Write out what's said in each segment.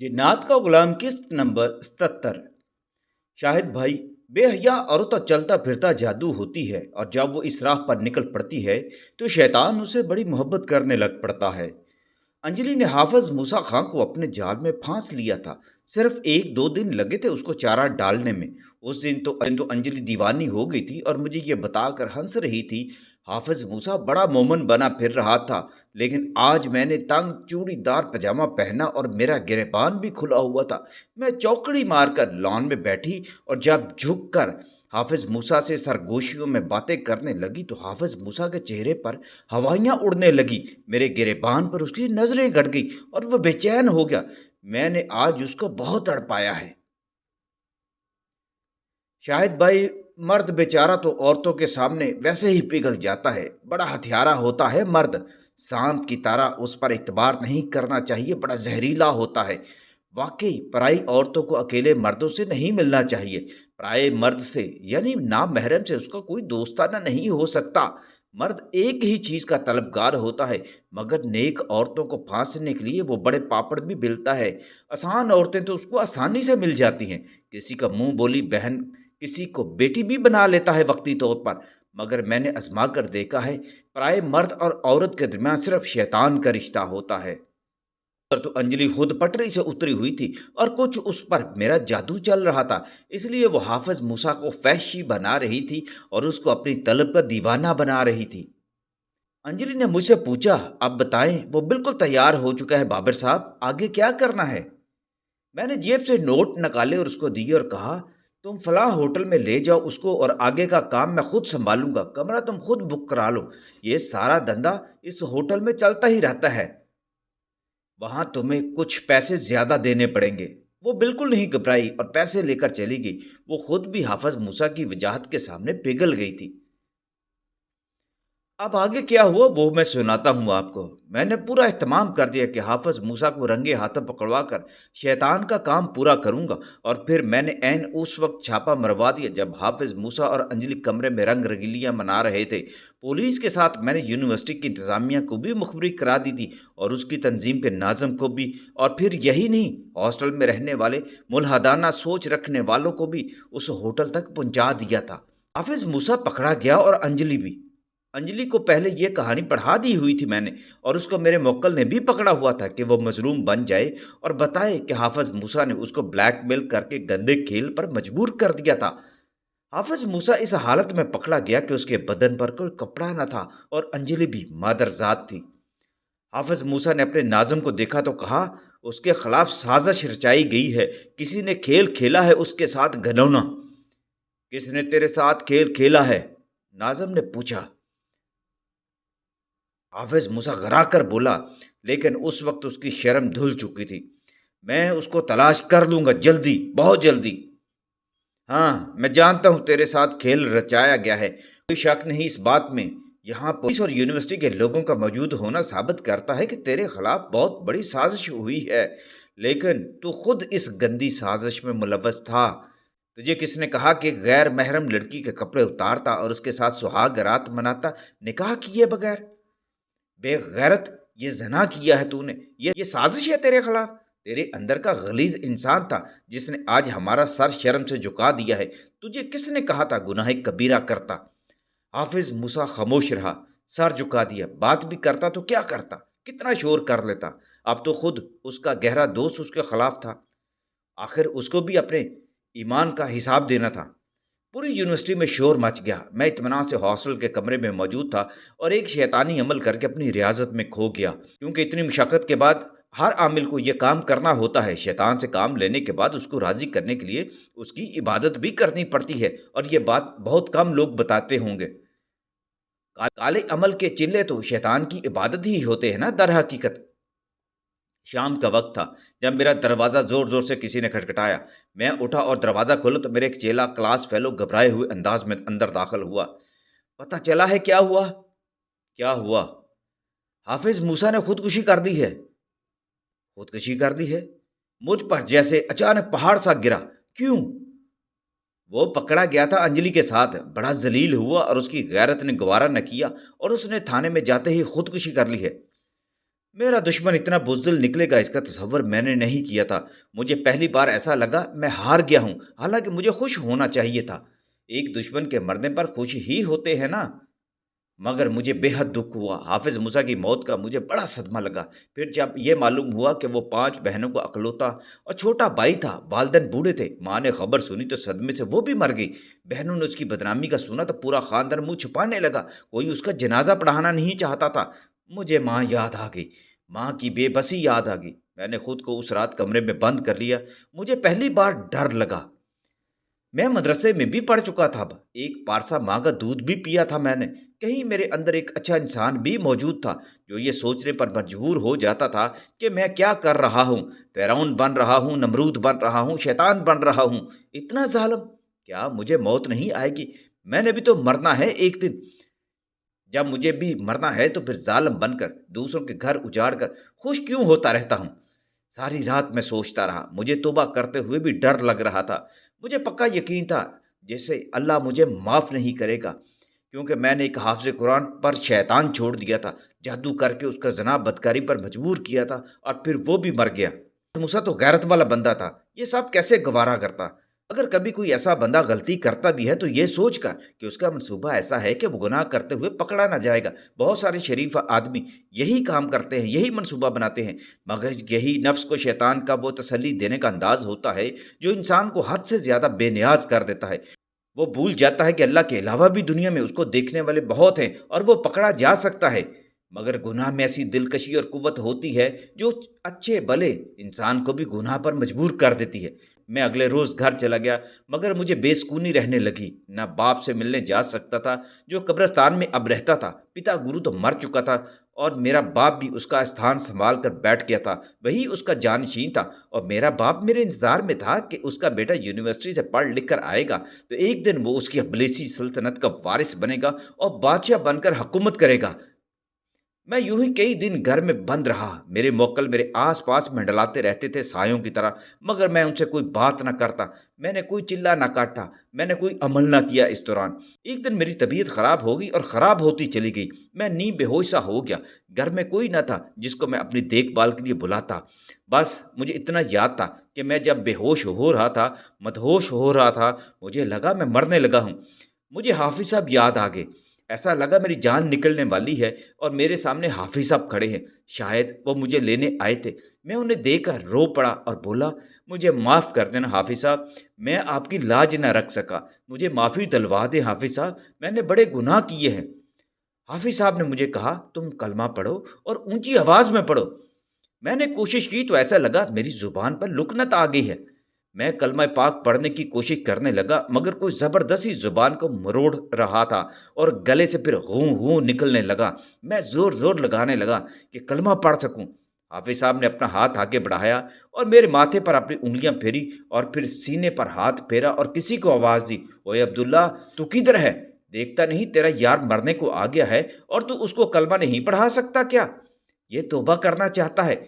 जिन्नात का गुलाम किस्त नंबर 77। शाहिद भाई, बेहया औरत तो चलता फिरता जादू होती है और जब वो इस राह पर निकल पड़ती है तो शैतान उसे बड़ी मोहब्बत करने लग पड़ता है। अंजलि ने हाफिज मूसा खां को अपने जाल में फांस लिया था। सिर्फ एक दो दिन लगे थे उसको चारा डालने में। उस दिन तो अंजलि दीवानी हो गई थी और मुझे ये बताकर हंस रही थी। हाफिज मूसा बड़ा मोमन बना फिर रहा था, लेकिन आज मैंने तंग चूड़ीदार पजामा पहना और मेरा गिरेबान भी खुला हुआ था। मैं चौकड़ी मारकर लॉन में बैठी और जब झुक कर हाफिज मूसा से सरगोशियों में बातें करने लगी तो हाफिज मूसा के चेहरे पर हवाइयाँ उड़ने लगी। मेरे गिरेबान पर उसकी नजरें गड़ गई और वह बेचैन हो गया। मैंने आज उसको बहुत तड़पाया है। शाहिद भाई, मर्द बेचारा तो औरतों के सामने वैसे ही पिघल जाता है। बड़ा हथियारा होता है मर्द। सांप की तरह उस पर इतबार नहीं करना चाहिए, बड़ा जहरीला होता है। वाकई पराई औरतों को अकेले मर्दों से नहीं मिलना चाहिए। पराए मर्द से यानी नामहरम से उसका कोई दोस्ताना नहीं हो सकता। मर्द एक ही चीज़ का तलबगार होता है, मगर नेक औरतों को फांसने के लिए वो बड़े पापड़ भी बेलता है। आसान औरतें तो उसको आसानी से मिल जाती हैं। किसी का मुंह बोली बहन किसी को बेटी भी बना लेता है वक्ती तौर पर। मगर मैंने आजमा कर देखा है, पराए मर्द और औरत के दरमियान सिर्फ शैतान का रिश्ता होता है। पर तो अंजलि खुद पटरी से उतरी हुई थी और कुछ उस पर मेरा जादू चल रहा था। इसलिए वो हाफिज मूसा को फैशी बना रही थी और उसको अपनी तलब का दीवाना बना रही थी। अंजलि ने मुझसे पूछा, आप बताएं। वो बिल्कुल तैयार हो चुका है बाबर साहब, आगे क्या करना है? मैंने जेब से नोट निकाले और उसको दिए और कहा, तुम फलां होटल में ले जाओ उसको और आगे का काम मैं खुद संभालूंगा। कमरा तुम खुद बुक करा लो। ये सारा धंधा इस होटल में चलता ही रहता है। वहां तुम्हें कुछ पैसे ज्यादा देने पड़ेंगे। वो बिल्कुल नहीं घबराई और पैसे लेकर चली गई। वो खुद भी हाफिज मूसा की वजाहत के सामने पिघल गई थी। अब आगे क्या हुआ वो मैं सुनाता हूँ आपको। मैंने पूरा एहतमाम कर दिया कि हाफिज मूसा को रंगे हाथों पकड़वा कर शैतान का काम पूरा करूँगा। और फिर मैंने ऐन उस वक्त छापा मरवा दिया जब हाफिज मूसा और अंजलि कमरे में रंग रंगीलियाँ मना रहे थे। पुलिस के साथ मैंने यूनिवर्सिटी की इंतज़ामिया को भी मुखबरी करा दी थी और उसकी तंजीम के नाज़म को भी। और फिर यही नहीं, हॉस्टल में रहने वाले मुल्हदाना सोच रखने वालों को भी उस होटल तक पहुँचा दिया था। हाफिज मूसा पकड़ा गया और अंजलि भी। अंजलि को पहले ये कहानी पढ़ा दी हुई थी मैंने, और उसको मेरे मोक्कल ने भी पकड़ा हुआ था कि वो मजलूम बन जाए और बताए कि हाफिज मूसा ने उसको ब्लैकमेल करके गंदे खेल पर मजबूर कर दिया था। हाफिज मूसा इस हालत में पकड़ा गया कि उसके बदन पर कोई कपड़ा न था और अंजलि भी मादरजात थी। हाफिज मूसा ने अपने नाज़िम को देखा तो कहा, उसके खिलाफ साजिश रचाई गई है। किसी ने खेल खेला है उसके साथ घनौना। किसने तेरे साथ खेल खेला है? नाज़िम ने पूछा। हाफिज मूसा घरा कर बोला, लेकिन उस वक्त उसकी शर्म धुल चुकी थी। मैं उसको तलाश कर लूंगा, जल्दी, बहुत जल्दी। हाँ, मैं जानता हूँ तेरे साथ खेल रचाया गया है, कोई शक नहीं इस बात में। यहाँ पुलिस और यूनिवर्सिटी के लोगों का मौजूद होना साबित करता है कि तेरे खिलाफ बहुत बड़ी साजिश हुई है, लेकिन तू खुद इस गंदी साजिश में मुलव्वस था। तुझे किसने कहा कि गैर महरम लड़की के कपड़े उतारता और उसके साथ सुहाग रात मनाता, निकाह किए बगैर? बेगैरत, ये ज़ना किया है तूने। ये साजिश है तेरे खिलाफ। तेरे अंदर का गलीज इंसान था जिसने आज हमारा सर शर्म से झुका दिया है। तुझे किसने कहा था गुनाह कबीरा करता? हाफिज मूसा खामोश रहा, सर झुका दिया। बात भी करता तो क्या करता, कितना शोर कर लेता। अब तो खुद उसका गहरा दोस्त उसके खिलाफ था। आखिर उसको भी अपने ईमान का हिसाब देना था। पूरी यूनिवर्सिटी में शोर मच गया। मैं इत्मीनान से हॉस्टल के कमरे में मौजूद था और एक शैतानी अमल करके अपनी रियाजत में खो गया, क्योंकि इतनी मुशक्क़त के बाद हर आमिल को यह काम करना होता है। शैतान से काम लेने के बाद उसको राज़ी करने के लिए उसकी इबादत भी करनी पड़ती है, और ये बात बहुत कम लोग बताते होंगे। काले अमल के चिल्ले तो शैतान की इबादत ही होते हैं ना दर हकीकत। शाम का वक्त था जब मेरा दरवाज़ा ज़ोर ज़ोर से किसी ने खटखटाया। मैं उठा और दरवाज़ा खोला तो मेरे एक चेला क्लास फेलो घबराए हुए अंदाज में अंदर दाखिल हुआ। पता चला है क्या हुआ? क्या हुआ? हाफिज मूसा ने खुदकुशी कर दी है। खुदकुशी कर दी है? मुझ पर जैसे अचानक पहाड़ सा गिरा। क्यों? वो पकड़ा गया था अंजलि के साथ, बड़ा जलील हुआ और उसकी गैरत ने गवारा न किया और उसने थाने में जाते ही खुदकुशी कर ली है। मेरा दुश्मन इतना बुज़दिल निकलेगा इसका तसव्वुर मैंने नहीं किया था। मुझे पहली बार ऐसा लगा मैं हार गया हूँ, हालाँकि मुझे खुश होना चाहिए था। एक दुश्मन के मरने पर खुश ही होते हैं ना। मगर मुझे बेहद दुःख हुआ। हाफ़िज़ मूसा की मौत का मुझे बड़ा सदमा लगा। फिर जब ये मालूम हुआ कि वो 5 बहनों का इकलौता और छोटा भाई था, वालिदैन बूढ़े थे। माँ ने खबर सुनी तो सदमे से वो भी मर गई। बहनों ने उसकी बदनामी का सुना तो पूरा ख़ानदान मुँह छुपाने लगा। कोई उसका जनाज़ा पढ़ाना नहीं चाहता था। मुझे माँ याद आ गई। माँ की बेबसी याद आ गई। मैंने खुद को उस रात कमरे में बंद कर लिया। मुझे पहली बार डर लगा। मैं मदरसे में भी पढ़ चुका था अब। एक पारसा माँ का दूध भी पिया था मैंने। कहीं मेरे अंदर एक अच्छा इंसान भी मौजूद था, जो ये सोचने पर मजबूर हो जाता था कि मैं क्या कर रहा हूँ? फ़िरौन बन रहा हूँ, नमरूद बन रहा हूँ, शैतान बन रहा हूँ। इतना ज़ालिम! क्या मुझे मौत नहीं आएगी? मैंने भी तो मरना है एक दिन। जब मुझे भी मरना है तो फिर ज़ालिम बनकर, दूसरों के घर उजाड़ कर खुश क्यों होता रहता हूँ? सारी रात मैं सोचता रहा। मुझे तौबा करते हुए भी डर लग रहा था। मुझे पक्का यकीन था जैसे अल्लाह मुझे माफ़ नहीं करेगा, क्योंकि मैंने एक हाफ़िज़ कुरान पर शैतान छोड़ दिया था। जादू करके उसका ज़ना बदकारी पर मजबूर किया था और फिर वो भी मर गया। मूसा तो गैरत वाला बंदा था। ये सब कैसे गवारा करता? अगर कभी कोई ऐसा बंदा गलती करता भी है तो ये सोचकर कि उसका मंसूबा ऐसा है कि वो गुनाह करते हुए पकड़ा ना जाएगा। बहुत सारे शरीफ आदमी यही काम करते हैं, यही मंसूबा बनाते हैं, मगर यही नफ्स को शैतान का वो तसल्ली देने का अंदाज़ होता है, जो इंसान को हद से ज़्यादा बेनियाज़ कर देता है। वो भूल जाता है कि अल्लाह के अलावा भी दुनिया में उसको देखने वाले बहुत हैं और वो पकड़ा जा सकता है। मगर गुनाह में ऐसी दिलकशी और कुव्वत होती है जो अच्छे भले इंसान को भी गुनाह पर मजबूर कर देती है। मैं अगले रोज़ घर चला गया, मगर मुझे बेसुकूनी रहने लगी। ना बाप से मिलने जा सकता था, जो कब्रिस्तान में अब रहता था। पिता गुरु तो मर चुका था और मेरा बाप भी उसका स्थान संभाल कर बैठ गया था। वही उसका जानशीन था और मेरा बाप मेरे इंतज़ार में था कि उसका बेटा यूनिवर्सिटी से पढ़ लिख कर आएगा तो एक दिन वो उसकी अब्बलीसी सल्तनत का वारिस बनेगा और बादशाह बनकर हुकूमत करेगा। मैं यूं ही कई दिन घर में बंद रहा। मेरे मोक्कल मेरे आस-पास मंडलाते रहते थे सायों की तरह, मगर मैं उनसे कोई बात ना करता। मैंने कोई चिल्ला ना काटा, मैंने कोई अमल ना किया इस दौरान। एक दिन मेरी तबीयत ख़राब हो गई और ख़राब होती चली गई। मैं नींद बेहोश सा हो गया। घर में कोई ना था जिसको मैं अपनी देखभाल के लिए बुलाता। बस मुझे इतना याद था कि मैं जब बेहोश हो रहा था, मदहोश हो रहा था, मुझे लगा मैं मरने लगा हूँ। मुझे हाफ़िज़ साहब याद आ गए। ऐसा लगा मेरी जान निकलने वाली है और मेरे सामने हाफ़िज़ साहब खड़े हैं। शायद वो मुझे लेने आए थे। मैं उन्हें देखकर रो पड़ा और बोला, "मुझे माफ़ कर देना हाफ़िज़ साहब, मैं आपकी लाज ना रख सका। मुझे माफ़ी दिलवा दें हाफ़िज़ साहब, मैंने बड़े गुनाह किए हैं।" हाफ़िज़ साहब ने मुझे कहा, "तुम कलमा पढ़ो और ऊँची आवाज़ में पढ़ो।" मैंने कोशिश की तो ऐसा लगा मेरी ज़ुबान पर लुकनत आ गई है। मैं कलमा पाक पढ़ने की कोशिश करने लगा, मगर कोई ज़बरदस्ती ज़ुबान को मरोड़ रहा था और गले से फिर हूँ निकलने लगा। मैं ज़ोर-ज़ोर लगाने लगा कि कलमा पढ़ सकूँ। हाफ़िज़ साहब ने अपना हाथ आगे बढ़ाया और मेरे माथे पर अपनी उँगलियाँ फेरी और फिर सीने पर हाथ फेरा और किसी को आवाज़ दी, "ओए अब्दुल्ला, तू किधर है? देखता नहीं तेरा यार मरने को आ गया है और तू उसको कलमा नहीं पढ़ा सकता क्या? ये तौबा करना चाहता है।"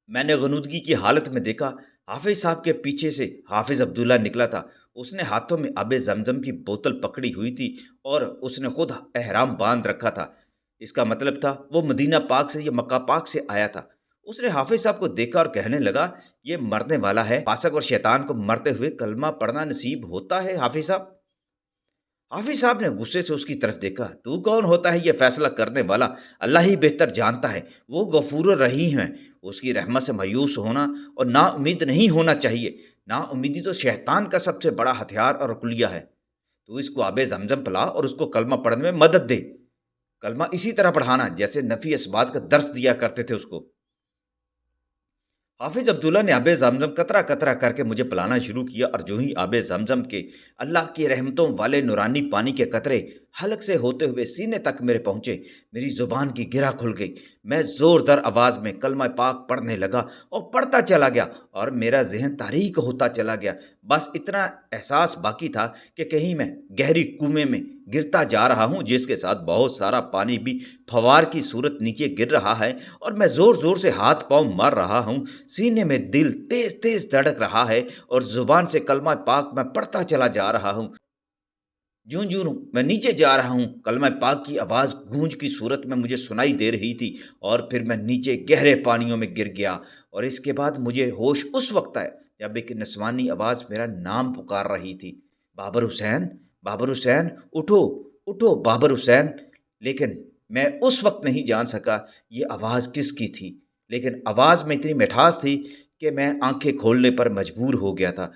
मैंने ग़नूदगी की हालत में देखा, हाफ़िज़ साहब के पीछे से हाफ़िज़ अब्दुल्ला निकला था। उसने हाथों में आबे ज़मज़म की बोतल पकड़ी हुई थी और उसने खुद एहराम बाँध रखा था। इसका मतलब था वो मदीना पाक से या मक्का पाक से आया था। उसने हाफ़िज़ साहब को देखा और कहने लगा, "ये मरने वाला है। फासिक और शैतान को मरते हुए कलमा पढ़ना नसीब होता है हाफ़िज़ साहब?" हाफ़िज़ साहब ने गुस्से से उसकी तरफ देखा। "तू कौन होता है ये फ़ैसला करने वाला? अल्लाह ही बेहतर जानता है। वो गफ़ूर रहीम है। उसकी रहमत से मायूस होना और नाउम्मीद नहीं होना चाहिए। नाउम्मीदी तो शैतान का सबसे बड़ा हथियार और रुक़िया है। तू इसको आबे ज़मज़म पिला और उसको कलमा पढ़ने में मदद दे। कलमा इसी तरह पढ़ाना जैसे नफ़ी इस्बात का दर्स दिया करते थे उसको।" हाफ़िज़ अब्दुल्ला ने आबे ज़मज़म कतरा-कतरा करके मुझे पिलाना शुरू किया और जो ही आबे ज़मज़म के अल्लाह की रहमतों वाले नूरानी पानी के कतरे हलक से होते हुए सीने तक मेरे पहुँचे, मेरी ज़ुबान की गिरा खुल गई। मैं ज़ोरदार आवाज़ में कलमा पाक पढ़ने लगा और पढ़ता चला गया और मेरा ज़हन तारीक होता चला गया। बस इतना एहसास बाकी था कि कहीं मैं गहरी कुएँ में गिरता जा रहा हूँ, जिसके साथ बहुत सारा पानी भी फव्वार की सूरत नीचे गिर रहा है और मैं ज़ोर-ज़ोर से हाथ-पाँव मार रहा हूँ। सीने में दिल तेज़-तेज़ धड़क रहा है और ज़ुबान से कलमा पाक मैं पढ़ता चला जा रहा हूँ। جوں جوں میں نیچے جا رہا ہوں کلمہ پاک کی آواز گونج کی صورت میں مجھے سنائی دے رہی تھی، اور پھر میں نیچے گہرے پانیوں میں گر گیا، اور اس کے بعد مجھے ہوش اس وقت آیا جب ایک نسوانی آواز میرا نام پکار رہی تھی، بابر حسین، بابر حسین، اٹھو، اٹھو بابر حسین۔ لیکن میں اس وقت نہیں جان سکا یہ آواز کس کی تھی، لیکن آواز میں اتنی مٹھاس تھی کہ میں آنکھیں کھولنے پر مجبور ہو گیا تھا،